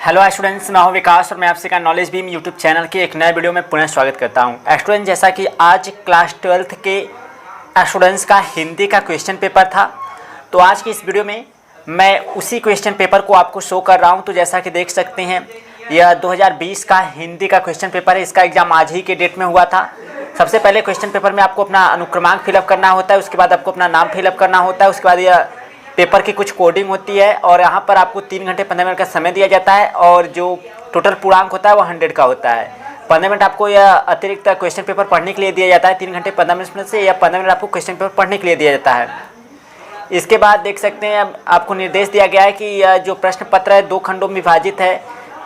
Hello students, मैं हूं विकास और मैं आपसे का नॉलेज बीम यूट्यूब चैनल के एक नए वीडियो में पुनः स्वागत करता हूं। स्टूडेंट, जैसा कि आज क्लास 12th के स्टूडेंट्स का हिंदी का क्वेश्चन पेपर था, तो आज की इस वीडियो में मैं उसी क्वेश्चन पेपर को आपको शो कर रहा हूं। तो जैसा कि देख सकते हैं, यह 2020 का हिंदी का क्वेश्चन पेपर है। इसका एग्ज़ाम आज ही के डेट में हुआ था। सबसे पहले क्वेश्चन पेपर में आपको अपना अनुक्रमांक फिलअप करना होता है, उसके बाद आपको अपना नाम फिलअप करना होता है, उसके बाद यह पेपर की कुछ कोडिंग होती है और यहाँ पर आपको 3 घंटे 15 मिनट का समय दिया जाता है और जो टोटल पूर्णांक होता है वो 100 का होता है। 15 मिनट आपको यह अतिरिक्त क्वेश्चन पेपर पढ़ने के लिए दिया जाता है। 3 घंटे 15 मिनट से या 15 मिनट आपको क्वेश्चन पेपर पढ़ने के लिए दिया जाता है। इसके बाद देख सकते हैं, आपको निर्देश दिया गया है कि यह जो प्रश्न पत्र है 2 खंडों में विभाजित है।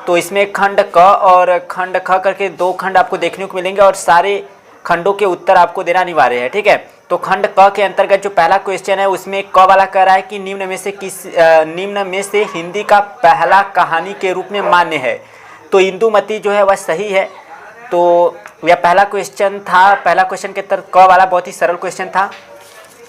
तो इसमें खंड क और खंड ख करके 2 खंड आपको देखने को मिलेंगे और सारे खंडों के उत्तर आपको देना अनिवार्य है। ठीक है, तो खंड क के अंतर्गत जो पहला क्वेश्चन है उसमें क वाला कह रहा है कि निम्न में से हिंदी का पहला कहानी के रूप में मान्य है। तो इंदुमती जो है वह सही है। तो यह पहला क्वेश्चन था। पहला क्वेश्चन के अंतर्गत क वाला बहुत ही सरल क्वेश्चन था।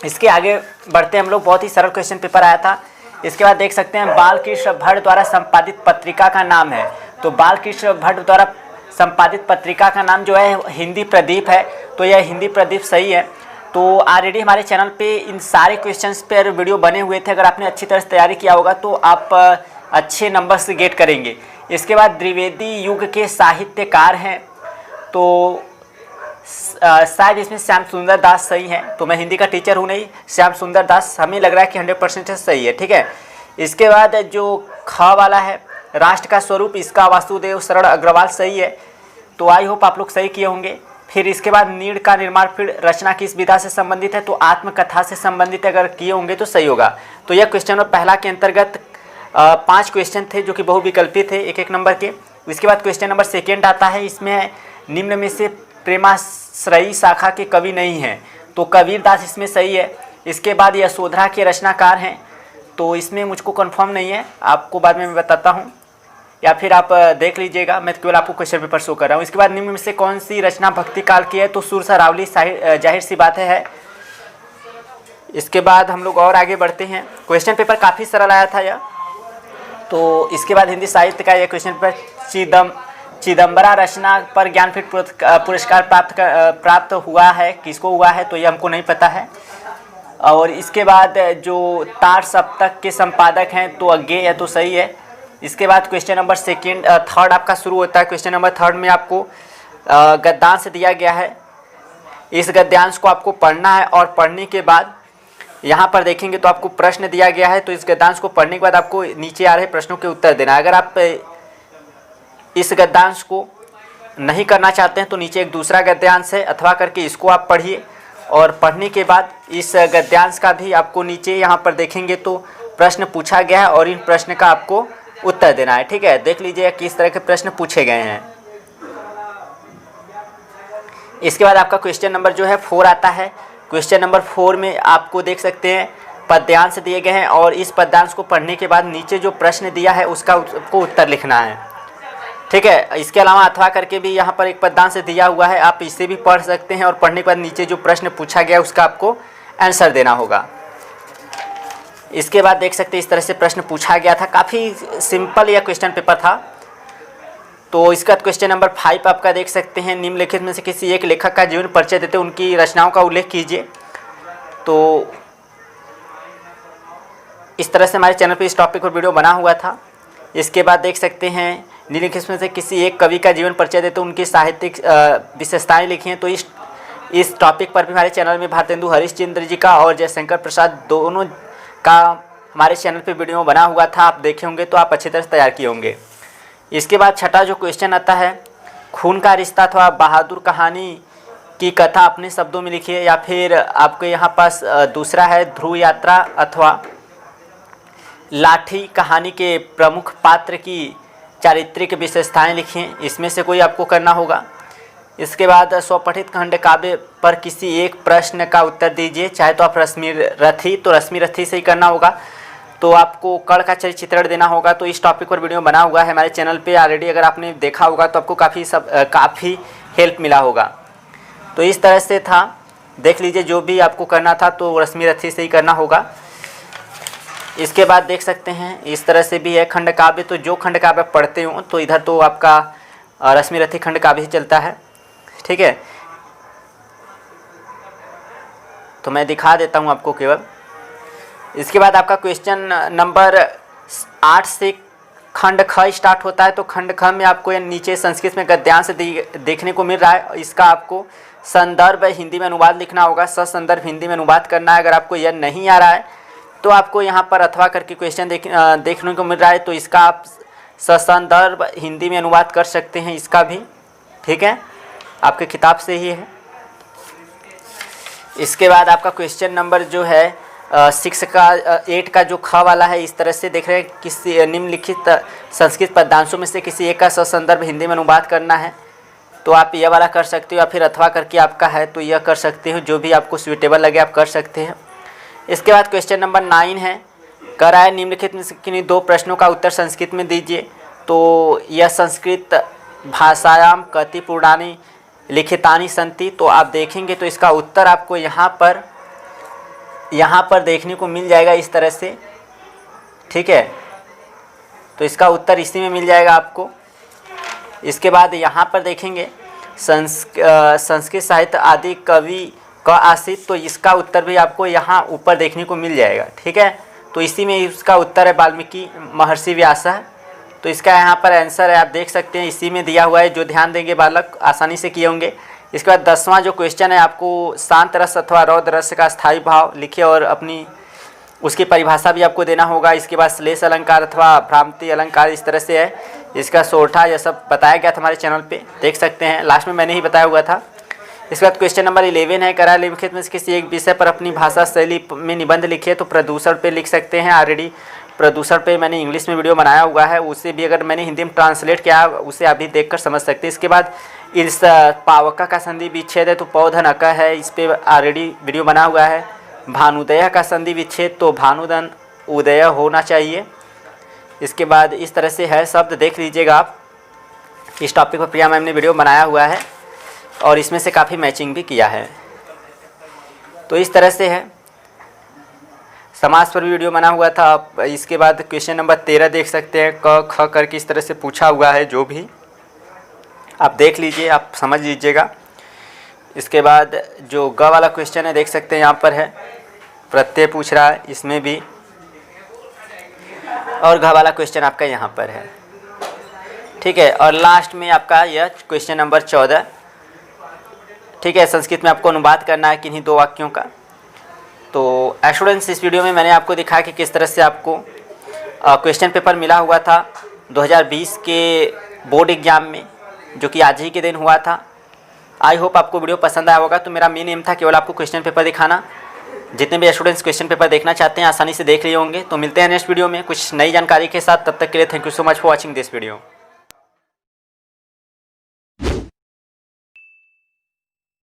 इसके आगे बढ़ते हम लोग, बहुत ही सरल क्वेश्चन पेपर आया था। इसके बाद देख सकते हैं, बालकृष्ण भट्ट द्वारा संपादित पत्रिका का नाम है। तो बालकृष्ण भट्ट द्वारा संपादित पत्रिका का नाम जो है हिंदी प्रदीप है। तो यह हिंदी प्रदीप सही है। तो ऑलरेडी हमारे चैनल पे इन सारे क्वेश्चंस पर वीडियो बने हुए थे। अगर आपने अच्छी तरह से तैयारी किया होगा तो आप अच्छे नंबर से गेट करेंगे। इसके बाद द्विवेदी युग के साहित्यकार हैं, तो शायद इसमें श्याम सुंदर दास सही है। तो मैं हिंदी का टीचर हूँ नहीं, श्याम सुंदर दास हमें लग रहा है कि 100% सही है। ठीक है, इसके बाद जो ख वाला है, राष्ट्र का स्वरूप, इसका वासुदेव शरण अग्रवाल सही है। तो आई होप आप लोग सही किए होंगे। फिर इसके बाद नीड़ का निर्माण फिर रचना किस विधा से संबंधित है, तो आत्मकथा से संबंधित अगर किए होंगे तो सही होगा। तो यह क्वेश्चन नंबर पहला के अंतर्गत 5 क्वेश्चन थे जो कि बहुविकल्पी थे, एक नंबर के। इसके बाद क्वेश्चन नंबर सेकेंड आता है। इसमें निम्न में से प्रेमाश्रयी शाखा के कवि नहीं हैं। तो कबीरदास इसमें सही है। इसके बाद यशोधरा के रचनाकार हैं। तो इसमें मुझको कंफर्म नहीं है, आपको बाद में मैं बताता हूँ, या फिर आप देख लीजिएगा, मैं केवल आपको क्वेश्चन पेपर शो कर रहा हूँ। इसके बाद निम्न में से कौन सी रचना भक्ति काल की है, तो सुरसा रावली जाहिर सी बात है। इसके बाद हम लोग और आगे बढ़ते हैं। क्वेश्चन पेपर काफ़ी सरल आया था यह। तो इसके बाद हिंदी साहित्य का यह क्वेश्चन पेपर चिदम्बरा रचना पर ज्ञानपीठ पुरस्कार प्राप्त हुआ है, किसको हुआ है तो ये हमको नहीं पता है। और इसके बाद जो तार सप्तक के संपादक हैं तो अज्ञेय है, तो सही है। इसके बाद क्वेश्चन नंबर थर्ड आपका शुरू होता है। क्वेश्चन नंबर थर्ड में आपको गद्यांश दिया गया है। इस गद्यांश को आपको पढ़ना है और पढ़ने के बाद यहाँ पर देखेंगे तो आपको प्रश्न दिया गया है। तो इस गद्यांश को पढ़ने के बाद आपको नीचे आ रहे प्रश्नों के उत्तर देना है। अगर आप इस गद्यांश को नहीं करना चाहते हैं तो नीचे एक दूसरा गद्यांश है, अथवा करके इसको आप पढ़िए और पढ़ने के बाद इस गद्यांश का भी आपको नीचे यहाँ पर देखेंगे तो प्रश्न पूछा गया है और इन प्रश्न का आपको उत्तर देना है। ठीक है, देख लीजिए किस तरह के प्रश्न पूछे गए हैं। इसके बाद आपका क्वेश्चन नंबर जो है 4 आता है। क्वेश्चन नंबर 4 में आपको देख सकते हैं पद्यांश दिए गए हैं और इस पद्यांश को पढ़ने के बाद नीचे जो प्रश्न दिया है उसका आपको उत्तर लिखना है। ठीक है, इसके अलावा अथवा करके भी यहाँ पर एक पद्यांश दिया हुआ है, आप इसे भी पढ़ सकते हैं और पढ़ने के बाद नीचे जो प्रश्न पूछा गया उसका आपको आंसर देना होगा। इसके बाद देख सकते हैं इस तरह से प्रश्न पूछा गया था। काफ़ी सिंपल यह क्वेश्चन पेपर था। तो इसका क्वेश्चन नंबर 5 आपका देख सकते हैं, निम्नलिखित में से किसी एक लेखक का जीवन परिचय देते उनकी रचनाओं का उल्लेख कीजिए। तो इस तरह से हमारे चैनल पे इस टॉपिक पर वीडियो बना हुआ था। इसके बाद देख सकते हैं, निम्नलिखित में से किसी एक कवि का जीवन परिचय देते उनकी साहित्यिक विशेषताएँ लिखी हैं। तो इस टॉपिक पर भी हमारे चैनल में भारतेंदु हरिश्चंद्र जी का और जयशंकर प्रसाद दोनों का हमारे चैनल पे वीडियो बना हुआ था, आप देखे होंगे तो आप अच्छी तरह से तैयार किए होंगे। इसके बाद छठा जो क्वेश्चन आता है, खून का रिश्ता अथवा बहादुर कहानी की कथा अपने शब्दों में लिखिए। या फिर आपके यहाँ पास दूसरा है, ध्रुव यात्रा अथवा लाठी कहानी के प्रमुख पात्र की चारित्रिक विशेषताएँ लिखिए। इसमें से कोई आपको करना होगा। इसके बाद स्वपठित खंड काव्य पर किसी एक प्रश्न का उत्तर दीजिए, चाहे तो आप रश्मि रथी, तो रश्मि रथी से ही करना होगा। तो आपको कर्ण का चरित्र चित्रण देना होगा। तो इस टॉपिक पर वीडियो बना हुआ है हमारे चैनल पे ऑलरेडी, अगर आपने देखा होगा तो आपको काफ़ी हेल्प मिला होगा। तो इस तरह से था, देख लीजिए जो भी आपको करना था तो रश्मि रथी से ही करना होगा। इसके बाद देख सकते हैं इस तरह से भी है खंड काव्य। तो जो खंड काव्य पढ़ते हो तो इधर तो आपका रश्मि रथी खंड काव्य ही चलता है, ठीक है। तो मैं दिखा देता हूँ आपको केवल। इसके बाद आपका क्वेश्चन नंबर 8 से खंड ख स्टार्ट होता है। तो खंड ख में आपको ये नीचे संस्कृत में गद्यांश देखने को मिल रहा है। इसका आपको संदर्भ हिंदी में अनुवाद लिखना होगा, ससंदर्भ हिंदी में अनुवाद करना है। अगर आपको यह नहीं आ रहा है तो आपको यहाँ पर अथवा करके क्वेश्चन देखने को मिल रहा है, तो इसका आप ससंदर्भ हिंदी में अनुवाद कर सकते हैं इसका भी, ठीक है, आपके किताब से ही है। इसके बाद आपका क्वेश्चन नंबर जो है 8 का जो ख वाला है, इस तरह से देख रहे हैं किसी निम्नलिखित संस्कृत पदांशों में से किसी एक का ससंदर्भ हिंदी में अनुवाद करना है। तो आप यह वाला कर सकते हो या फिर अथवा करके आपका है तो यह कर सकते हो, जो भी आपको सूटेबल लगे आप कर सकते हैं। इसके बाद क्वेश्चन नंबर 9 है, कराए निम्नलिखित में से किन्हीं 2 प्रश्नों का उत्तर संस्कृत में दीजिए। तो यह संस्कृत भाषायाम कति पूर्णानि लिखितानि सन्ति। तो आप देखेंगे तो इसका उत्तर आपको यहाँ पर देखने को मिल जाएगा इस तरह से, ठीक है। तो इसका उत्तर इसी में मिल जाएगा आपको। इसके बाद यहाँ पर देखेंगे संस्कृत साहित्य आदि कवि का आसित। तो इसका उत्तर भी आपको यहाँ ऊपर देखने को मिल जाएगा, ठीक है। तो इसी में इसका उत्तर है वाल्मीकि महर्षि व्यास। तो इसका यहाँ पर आंसर है, आप देख सकते हैं इसी में दिया हुआ है। जो ध्यान देंगे बालक आसानी से किए होंगे। इसके बाद 10वां जो क्वेश्चन है, आपको शांत रस अथवा रौद्र रस का स्थायी भाव लिखिए और अपनी उसकी परिभाषा भी आपको देना होगा। इसके बाद श्लेष अलंकार अथवा भ्रांति अलंकार इस तरह से है। इसका सोरठा यह सब बताया गया था हमारे चैनल पे, देख सकते हैं, लास्ट में मैंने ही बताया हुआ था। इसके बाद क्वेश्चन नंबर 11 है, कराए निम्नलिखित में से किसी एक विषय पर अपनी भाषा शैली में निबंध लिखिए। तो प्रदूषण पे लिख सकते हैं। ऑलरेडी प्रदूषण पे मैंने इंग्लिश में वीडियो बनाया हुआ है, उसे भी अगर मैंने हिंदी में ट्रांसलेट किया उसे आप भी देखकर समझ सकते हैं। इसके बाद इस पावका का संधि विच्छेद है, तो पौधन अक है, इस पर ऑलरेडी वीडियो बना हुआ है। भानुदय का संधि विच्छेद, तो भानुदन उदय होना चाहिए। इसके बाद इस तरह से है, शब्द देख लीजिएगा आप। इस टॉपिक पर प्रिया मैम ने वीडियो बनाया हुआ है और इसमें से काफ़ी मैचिंग भी किया है। तो इस तरह से है, समास पर भी वीडियो बना हुआ था। आप इसके बाद क्वेश्चन नंबर 13 देख सकते हैं, क ख करके इस तरह से पूछा हुआ है। जो भी आप देख लीजिए, आप समझ लीजिएगा। इसके बाद जो ग वाला क्वेश्चन है देख सकते हैं यहाँ पर है, प्रत्यय पूछ रहा है इसमें भी, और घ वाला क्वेश्चन आपका यहाँ पर है, ठीक है। और लास्ट में आपका यह क्वेश्चन नंबर 14, ठीक है। संस्कृत में आपको अनुवाद करना है किन्हीं 2 वाक्यों का। तो स्टूडेंट्स, इस वीडियो में मैंने आपको दिखाया कि किस तरह से आपको क्वेश्चन पेपर मिला हुआ था 2020 के बोर्ड एग्ज़ाम में, जो कि आज ही के दिन हुआ था। आई होप आपको वीडियो पसंद आया होगा। तो मेरा मेन एम था केवल आपको क्वेश्चन पेपर दिखाना। जितने भी स्टूडेंट्स क्वेश्चन पेपर देखना चाहते हैं आसानी से देख लिए होंगे। तो मिलते हैं नेक्स्ट वीडियो में कुछ नई जानकारी के साथ। तब तक के लिए thank you so much for watching this video.